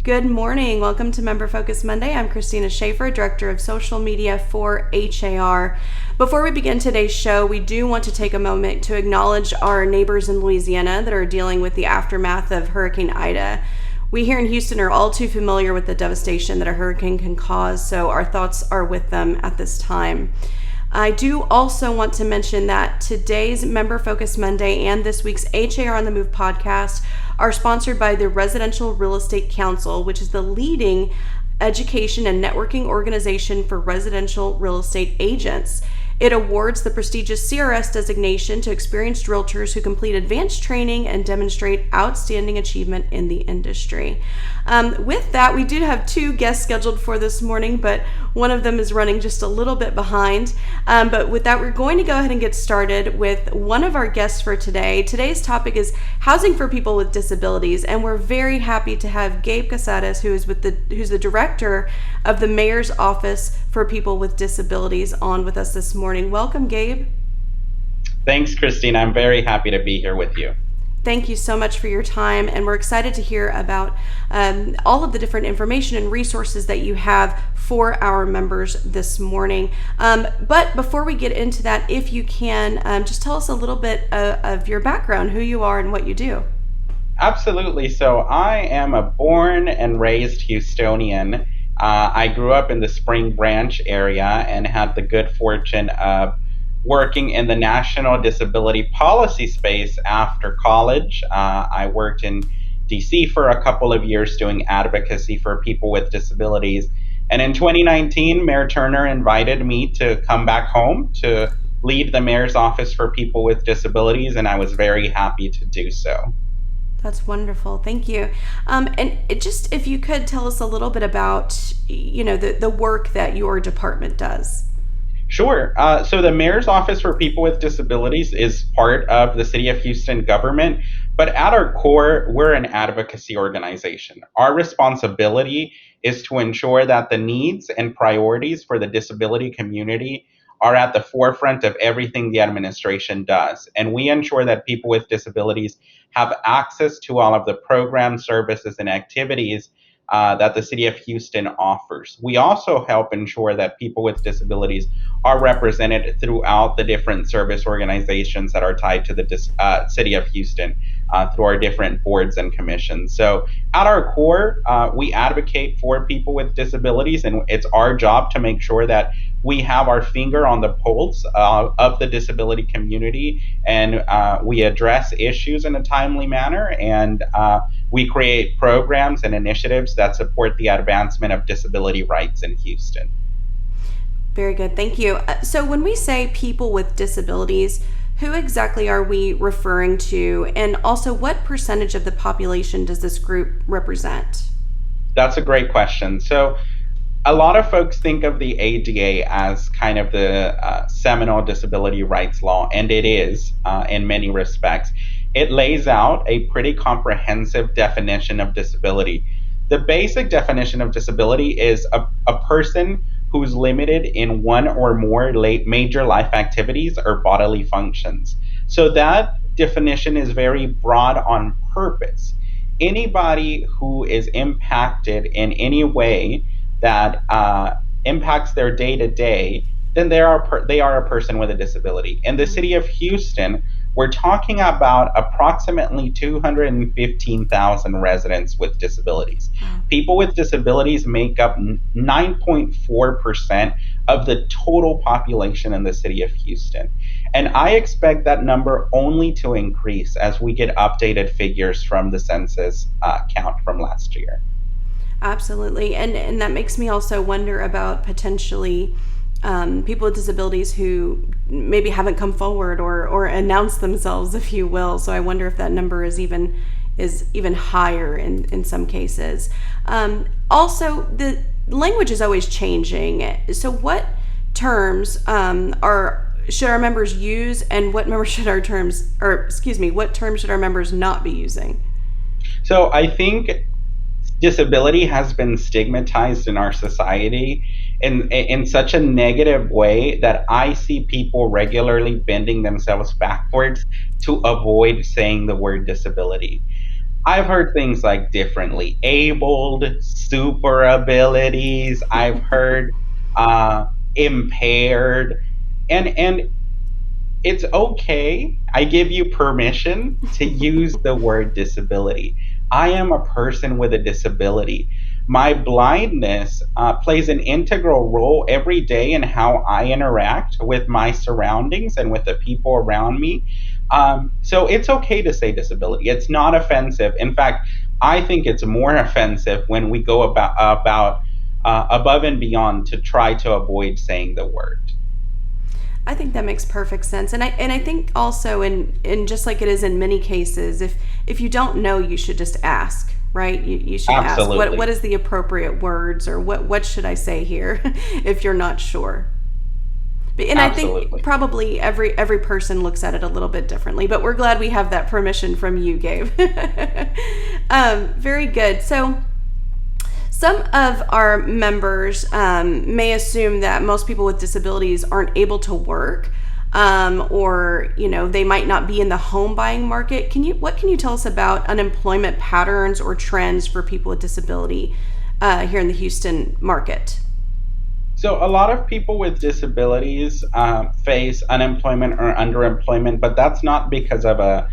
Good morning. Welcome to Member Focus Monday. I'm Christina Schaefer, Director of Social Media for HAR. Before we begin today's show, we do want to take a moment to acknowledge our neighbors in Louisiana that are dealing with the aftermath of Hurricane Ida. We here in Houston are all too familiar with the devastation that a hurricane can cause, so our thoughts are with them at this time. I do also want to mention that today's Member Focus Monday and this week's HAR on the Move podcast are sponsored by the Residential Real Estate Council, which is the leading education and networking organization for residential real estate agents. It awards the prestigious CRS designation to experienced realtors who complete advanced training and demonstrate outstanding achievement in the industry. With that, we do have two guests scheduled for this morning, but one of them is running just a little bit behind. But with that, we're going to go ahead and get started with one of our guests for today. Today's topic is housing for people with disabilities, and we're very happy to have Gabe Cazares, who's the director of the Mayor's Office for People with Disabilities, on with us this morning. Welcome, Gabe. Thanks, Christine. I'm very happy to be here with you. Thank you so much for your time, and we're excited to hear about all of the different information and resources that you have for our members this morning. But before we get into that, if you can, just tell us a little bit of your background, who you are and what you do. Absolutely. So I am a born and raised Houstonian. I grew up in the Spring Branch area and had the good fortune of working in the national disability policy space after college. I worked in DC for a couple of years doing advocacy for people with disabilities. And in 2019, Mayor Turner invited me to come back home to lead the Mayor's Office for People with Disabilities, and I was very happy to do so. That's wonderful. Thank you. And just if you could tell us a little bit about, the work that your department does. Sure. So the Mayor's Office for People with Disabilities is part of the City of Houston government, but at our core, we're an advocacy organization. Our responsibility is to ensure that the needs and priorities for the disability community are at the forefront of everything the administration does. And we ensure that people with disabilities have access to all of the programs, services, and activities that the City of Houston offers. We also help ensure that people with disabilities are represented throughout the different service organizations that are tied to the City of Houston through our different boards and commissions. So at our core, we advocate for people with disabilities, and it's our job to make sure that we have our finger on the pulse of the disability community, and we address issues in a timely manner, and we create programs and initiatives that support the advancement of disability rights in Houston. Very good. Thank you. So when we say people with disabilities, who exactly are we referring to? And also, what percentage of the population does this group represent? That's a great question. So a lot of folks think of the ADA as kind of the seminal disability rights law, and it is in many respects. It lays out a pretty comprehensive definition of disability. The basic definition of disability is a person who's limited in one or more major life activities or bodily functions. So that definition is very broad on purpose. Anybody who is impacted in any way that impacts their day-to-day, then they are a person with a disability. In the City of Houston, we're talking about approximately 215,000 residents with disabilities. People with disabilities make up 9.4% of the total population in the City of Houston. And I expect that number only to increase as we get updated figures from the census count from last year. Absolutely. And that makes me also wonder about potentially people with disabilities who maybe haven't come forward or announced themselves, if you will. So I wonder if that number is even higher in some cases. Also, the language is always changing. So what terms should our members use, and what terms should our members not be using? So I think disability has been stigmatized in our society in such a negative way that I see people regularly bending themselves backwards to avoid saying the word disability. I've heard things like differently abled, super abilities. I've heard uh, impaired, and it's okay. I give you permission to use the word disability. I am a person with a disability. My blindness plays an integral role every day in how I interact with my surroundings and with the people around me. So it's okay to say disability. It's not offensive. In fact, I think it's more offensive when we go about above and beyond to try to avoid saying the word. I think that makes perfect sense, and I think also in just like it is in many cases, if you don't know, you should just ask, right? You should ask what Absolutely. is the appropriate words, or what should I say here if you're not sure. And I think Absolutely. probably every person looks at it a little bit differently, but we're glad we have that permission from you, Gabe. Very good. So some of our members may assume that most people with disabilities aren't able to work, or they might not be in the home buying market. What can you tell us about unemployment patterns or trends for people with disability here in the Houston market? So, a lot of people with disabilities face unemployment or underemployment, but that's not because of a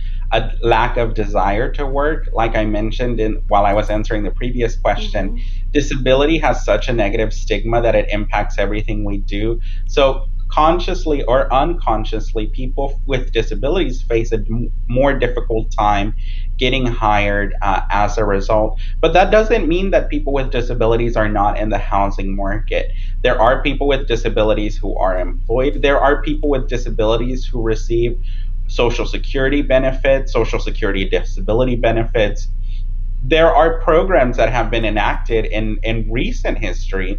lack of desire to work. Like I mentioned while I was answering the previous question, Mm-hmm. disability has such a negative stigma that it impacts everything we do. So, consciously or unconsciously, people with disabilities face a more difficult time getting hired as a result. But that doesn't mean that people with disabilities are not in the housing market. There are people with disabilities who are employed. There are people with disabilities who receive Social Security benefits, Social Security disability benefits. There are programs that have been enacted in recent history.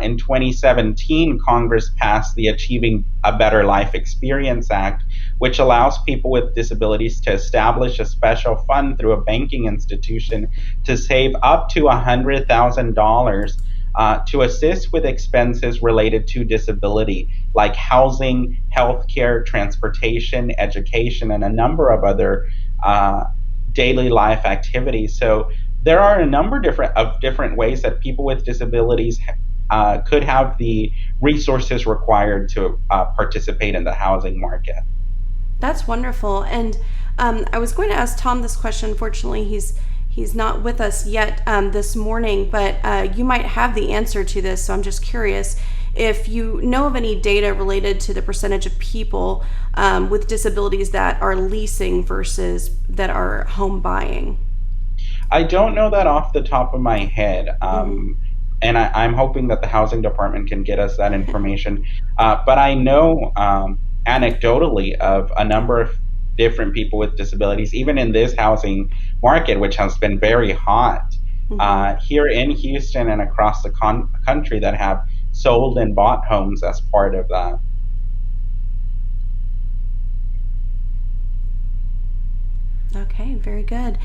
In 2017, Congress passed the Achieving a Better Life Experience Act, which allows people with disabilities to establish a special fund through a banking institution to save up to $100,000 to assist with expenses related to disability, like housing, healthcare, transportation, education, and a number of other uh, daily life activities. So there are a number of different ways that people with disabilities could have the resources required to participate in the housing market. That's wonderful. And I was going to ask Tom this question. Unfortunately, he's not with us yet this morning, but you might have the answer to this. So I'm just curious if you know of any data related to the percentage of people with disabilities that are leasing versus that are home buying. I don't know that off the top of my head. Mm-hmm. And I'm hoping that the housing department can get us that information. But I know anecdotally of a number of different people with disabilities, even in this housing market, which has been very hot Mm-hmm. here in Houston and across the country, that have sold and bought homes as part of that. Okay, very good.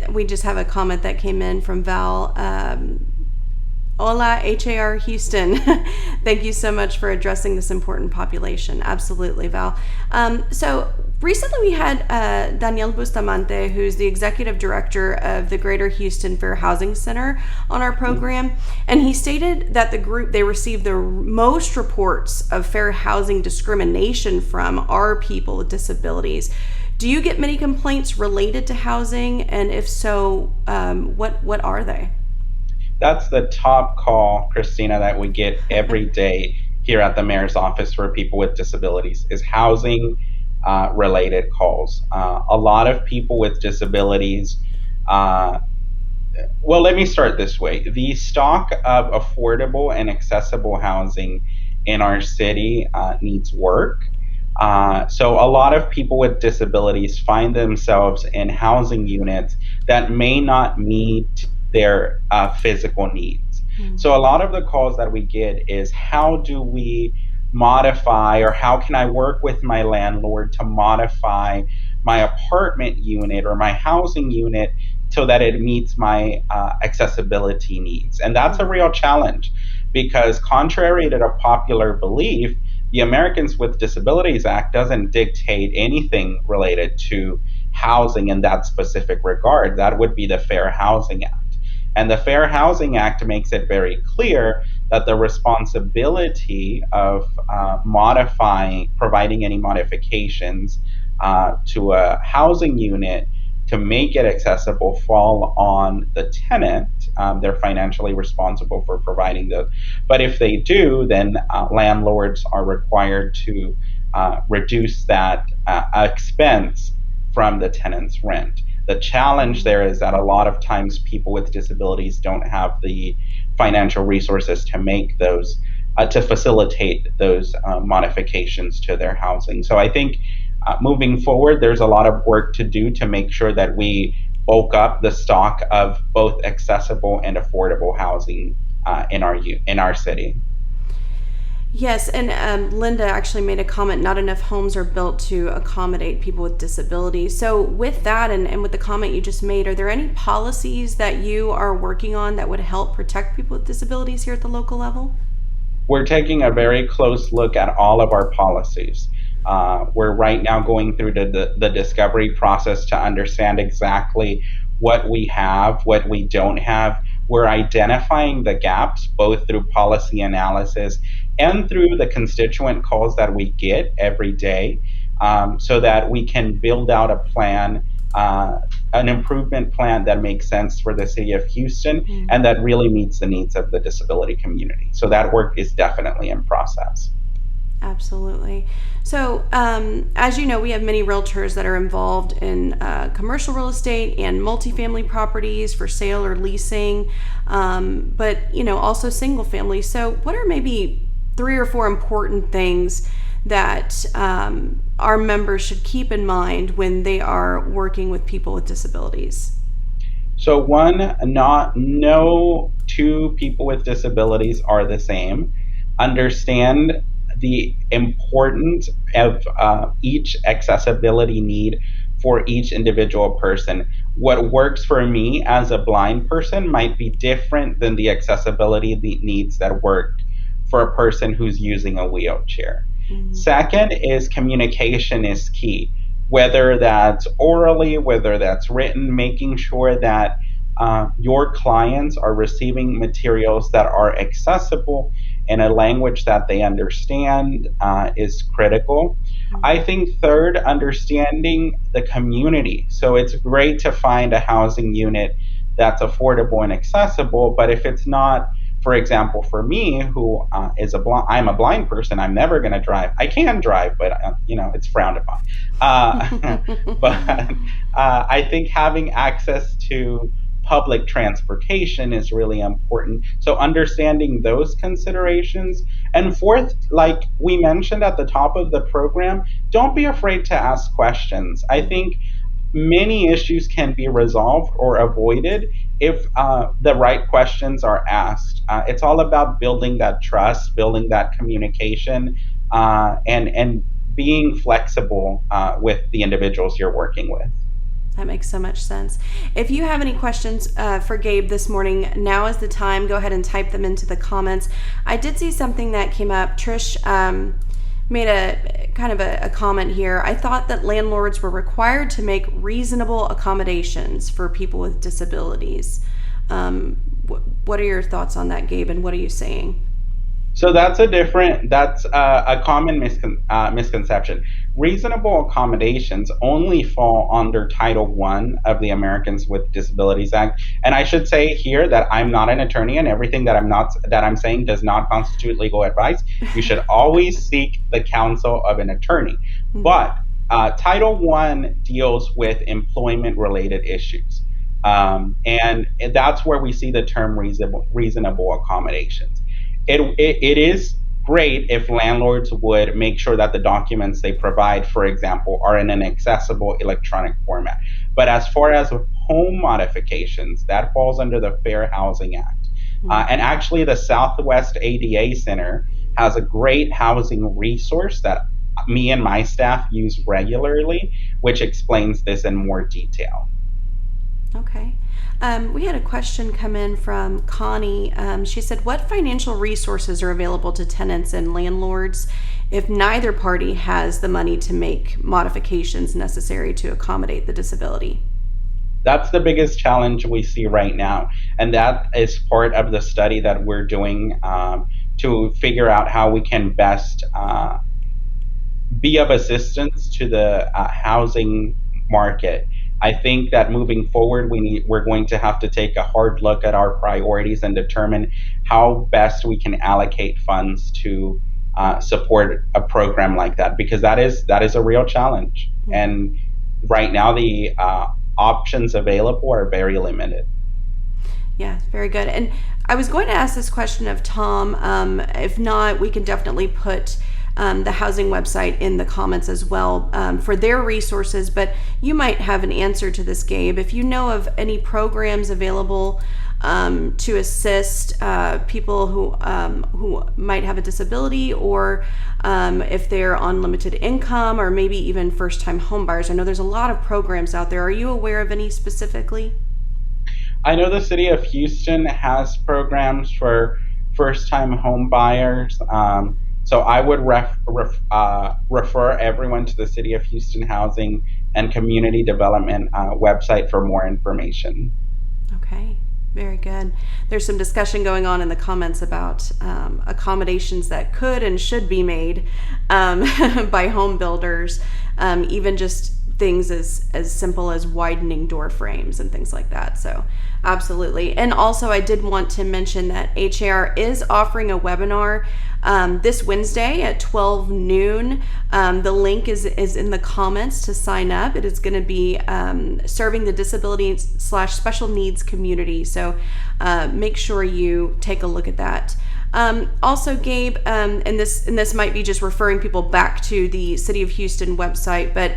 We just have a comment that came in from Val. Hola, HAR Houston. Thank you so much for addressing this important population. Absolutely, Val. So recently we had Daniel Bustamante, who's the executive director of the Greater Houston Fair Housing Center, on our program. And he stated that the group they received the most reports of fair housing discrimination from are people with disabilities. Do you get many complaints related to housing? And if so, what are they? That's the top call, Christina, that we get every day here at the mayor's office for people with disabilities is housing related calls. A lot of people with disabilities. Uh, well, let me start this way. The stock of affordable and accessible housing in our city needs work. So, a lot of people with disabilities find themselves in housing units that may not meet their physical needs. Hmm. So, a lot of the calls that we get is how do we modify, or how can I work with my landlord to modify my apartment unit or my housing unit so that it meets my accessibility needs? And that's a Hmm. real challenge because, contrary to the popular belief, the Americans with Disabilities Act doesn't dictate anything related to housing in that specific regard. That would be the Fair Housing Act. And the Fair Housing Act makes it very clear that the responsibility of providing any modifications to a housing unit to make it accessible fall on the tenant. They're financially responsible for providing those. But if they do, then landlords are required to reduce that expense from the tenant's rent. The challenge there is that a lot of times people with disabilities don't have the financial resources to make those, to facilitate those modifications to their housing. So I think moving forward, there's a lot of work to do to make sure that we bulk up the stock of both accessible and affordable housing in our city. Yes, and Linda actually made a comment, not enough homes are built to accommodate people with disabilities. So with that and with the comment you just made, are there any policies that you are working on that would help protect people with disabilities here at the local level? We're taking a very close look at all of our policies. We're right now going through the discovery process to understand exactly what we have, what we don't have. We're identifying the gaps both through policy analysis and through the constituent calls that we get every day, so that we can build out a plan, an improvement plan that makes sense for the city of Houston and that really meets the needs of the disability community. So that work is definitely in process. Absolutely. So, as you know, we have many realtors that are involved in commercial real estate and multifamily properties for sale or leasing, but, also single family. So, what are maybe 3 or 4 important things that our members should keep in mind when they are working with people with disabilities? So, one, no two people with disabilities are the same. Understand the importance of each accessibility need for each individual person. What works for me as a blind person might be different than the accessibility needs that work for a person who's using a wheelchair. Mm-hmm. Second is communication is key, whether that's orally, whether that's written, making sure that your clients are receiving materials that are accessible in a language that they understand is critical. I think third, understanding the community. So it's great to find a housing unit that's affordable and accessible, but if it's not, for example, for me, who I'm a blind person, I'm never going to drive. I can drive, but it's frowned upon. But I think having access to public transportation is really important. So understanding those considerations. And fourth, like we mentioned at the top of the program, don't be afraid to ask questions. I think many issues can be resolved or avoided if the right questions are asked. It's all about building that trust, building that communication, and being flexible with the individuals you're working with. That makes so much sense. If you have any questions for Gabe this morning, now is the time. Go ahead and type them into the comments. I did see something that came up. Trish made a kind of a comment here. I thought that landlords were required to make reasonable accommodations for people with disabilities. What are your thoughts on that, Gabe, and what are you saying? So that's a common misconception. Reasonable accommodations only fall under Title I of the Americans with Disabilities Act. And I should say here that I'm not an attorney, and everything that I'm saying does not constitute legal advice. You should always seek the counsel of an attorney. Mm-hmm. But Title I deals with employment-related issues. And that's where we see the term reasonable accommodations. It is great if landlords would make sure that the documents they provide, for example, are in an accessible electronic format. But as far as home modifications, that falls under the Fair Housing Act. Mm-hmm. And actually, the Southwest ADA Center has a great housing resource that me and my staff use regularly, which explains this in more detail. Okay. We had a question come in from Connie. She said, what financial resources are available to tenants and landlords if neither party has the money to make modifications necessary to accommodate the disability? That's the biggest challenge we see right now. And that is part of the study that we're doing to figure out how we can best be of assistance to the housing market. I think that moving forward, we're going to have to take a hard look at our priorities and determine how best we can allocate funds to support a program like that, because that is a real challenge. Mm-hmm. And right now, the options available are very limited. Yeah, very good. And I was going to ask this question of Tom. If not, we can definitely put the housing website in the comments as well for their resources. But you might have an answer to this, Gabe. If you know of any programs available to assist people who might have a disability, or if they're on limited income, or maybe even first-time homebuyers. I know there's a lot of programs out there. Are you aware of any specifically? I know the city of Houston has programs for first-time home buyers. So I would refer everyone to the City of Houston Housing and Community Development website for more information. Okay, very good. There's some discussion going on in the comments about accommodations that could and should be made by home builders, even just things as simple as widening door frames and things like that. So absolutely. And also I did want to mention that HAR is offering a webinar this Wednesday at 12 noon. The link is in the comments to sign up. It is going to be serving the disability / special needs community. So make sure you take a look at that. Also, Gabe, and this might be just referring people back to the City of Houston website, but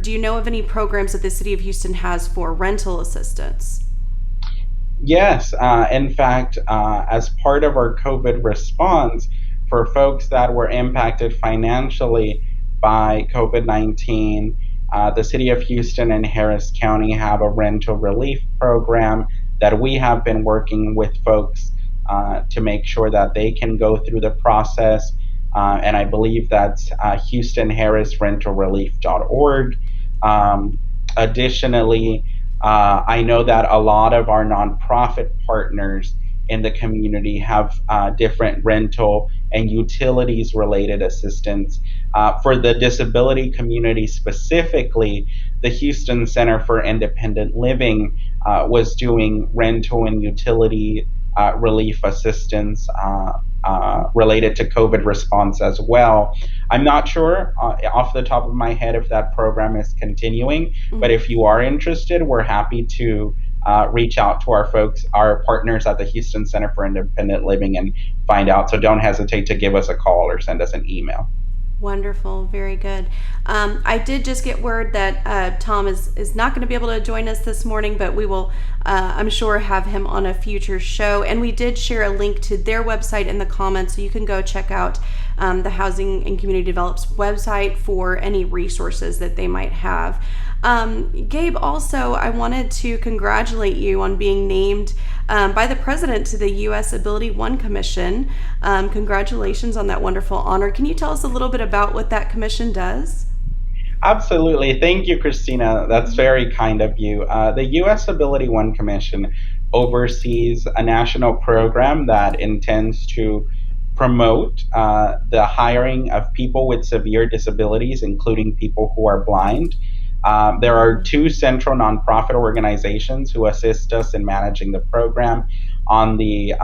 do you know of any programs that the City of Houston has for rental assistance? Yes, in fact, as part of our COVID response for folks that were impacted financially by COVID-19, the City of Houston and Harris County have a rental relief program that we have been working with folks to make sure that they can go through the process. And I believe that's HoustonHarrisRentalRelief.org. Additionally, I know that a lot of our nonprofit partners in the community have different rental and utilities related assistance. For the disability community specifically, the Houston Center for Independent Living was doing rental and utility relief assistance related to COVID response as well. I'm not sure off the top of my head if that program is continuing, but if you are interested, we're happy to reach out to our folks, our partners at the Houston Center for Independent Living, and find out. So don't hesitate to give us a call or send us an email. Wonderful, very good. I did just get word that Tom is not going to be able to join us this morning, but we will, I'm sure, have him on a future show. And we did share a link to their website in the comments, so you can go check out the Housing and Community Develops website for any resources that they might have. Gabe, also, I wanted to congratulate you on being named by the president to the U.S. Ability One Commission. Congratulations on that wonderful honor. Can you tell us a little bit about what that commission does? Absolutely. Thank you, Christina. That's very kind of you. The U.S. Ability One Commission oversees a national program that intends to promote the hiring of people with severe disabilities, including people who are blind. There are two central nonprofit organizations who assist us in managing the program. On the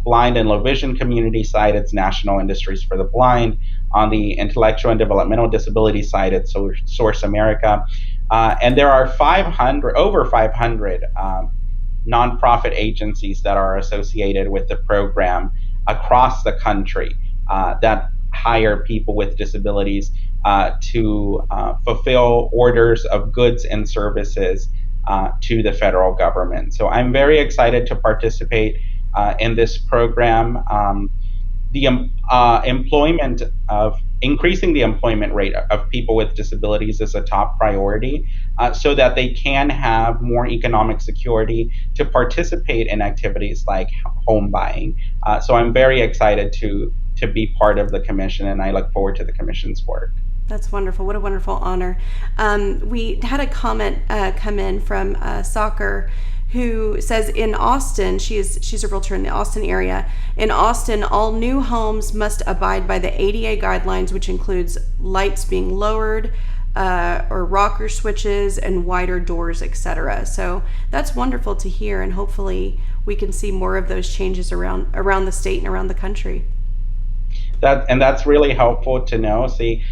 blind and low vision community side, it's National Industries for the Blind. On the intellectual and developmental disability side, it's Source America. And there are over 500 nonprofit agencies that are associated with the program across the country that hire people with disabilities to fulfill orders of goods and services to the federal government. So I'm very excited to participate in this program. employment of increasing the employment rate of people with disabilities is a top priority, so that they can have more economic security to participate in activities like home buying. So I'm very excited to be part of the commission, and I look forward to the commission's work. That's wonderful. What a wonderful honor. We had a comment come in from Soccer, who says in Austin, she's a realtor in the Austin area. In Austin, all new homes must abide by the ADA guidelines, which includes lights being lowered, or rocker switches and wider doors, etc. So that's wonderful to hear, and hopefully we can see more of those changes around the state and around the country. That's really helpful to know. See,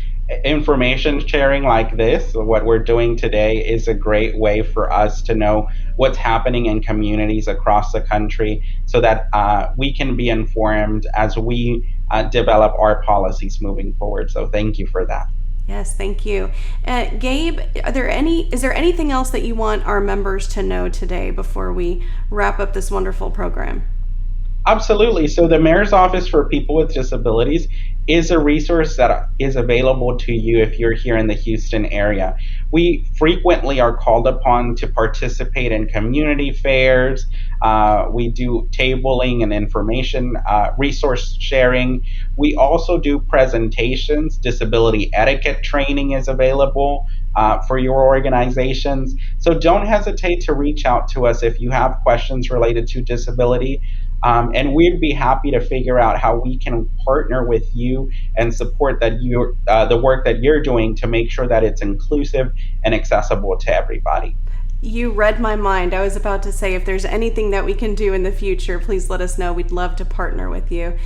information sharing like this, what we're doing today, is a great way for us to know what's happening in communities across the country, so that we can be informed as we develop our policies moving forward. So thank you for that. Yes, thank you. Gabe, is there anything else that you want our members to know today before we wrap up this wonderful program? Absolutely. So the Mayor's Office for People with Disabilities is a resource that is available to you if you're here in the Houston area. We frequently are called upon to participate in community fairs. We do tabling and information resource sharing. We also do presentations. Disability etiquette training is available for your organizations. So don't hesitate to reach out to us if you have questions related to disability. And we'd be happy to figure out how we can partner with you and support the work that you're doing to make sure that it's inclusive and accessible to everybody. You read my mind. I was about to say, if there's anything that we can do in the future, please let us know. We'd love to partner with you.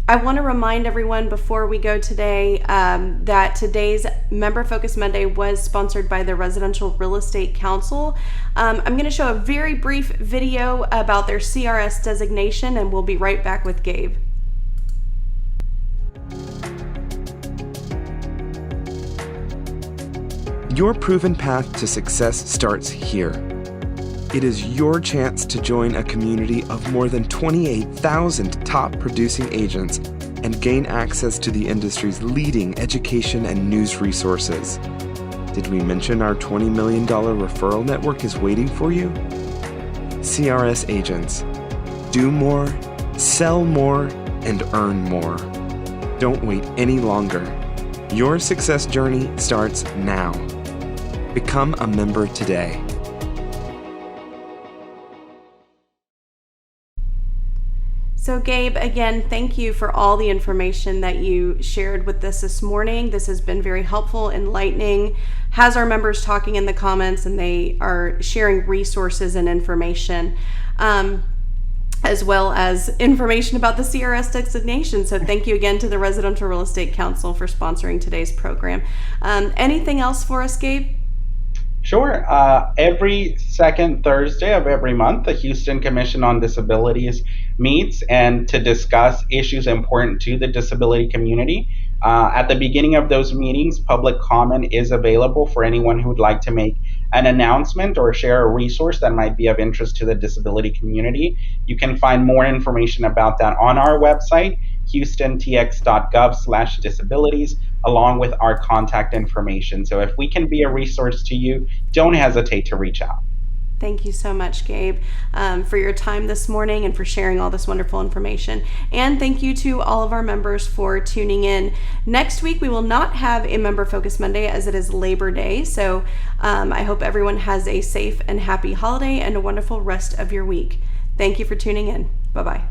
I want to remind everyone before we go today that today's Member Focus Monday was sponsored by the Residential Real Estate Council. I'm going to show a very brief video about their CRS designation, and we'll be right back with Gabe. Your proven path to success starts here. It is your chance to join a community of more than 28,000 top producing agents and gain access to the industry's leading education and news resources. Did we mention our $20 million referral network is waiting for you? CRS agents. Do more, sell more, and earn more. Don't wait any longer. Your success journey starts now. Become a member today. So Gabe, again, thank you for all the information that you shared with us this morning. This has been very helpful, enlightening, has our members talking in the comments, and they are sharing resources and information, as well as information about the CRS designation. So thank you again to the Residential Real Estate Council for sponsoring today's program. Anything else for us, Gabe? Sure. Every second Thursday of every month, the Houston Commission on Disabilities meets and to discuss issues important to the disability community. At the beginning of those meetings, public comment is available for anyone who would like to make an announcement or share a resource that might be of interest to the disability community. You can find more information about that on our website, houstontx.gov/disabilities, along with our contact information. So if we can be a resource to you, don't hesitate to reach out. Thank you so much, Gabe, for your time this morning and for sharing all this wonderful information. And thank you to all of our members for tuning in. Next week, we will not have a Member Focus Monday as it is Labor Day. So I hope everyone has a safe and happy holiday and a wonderful rest of your week. Thank you for tuning in. Bye-bye.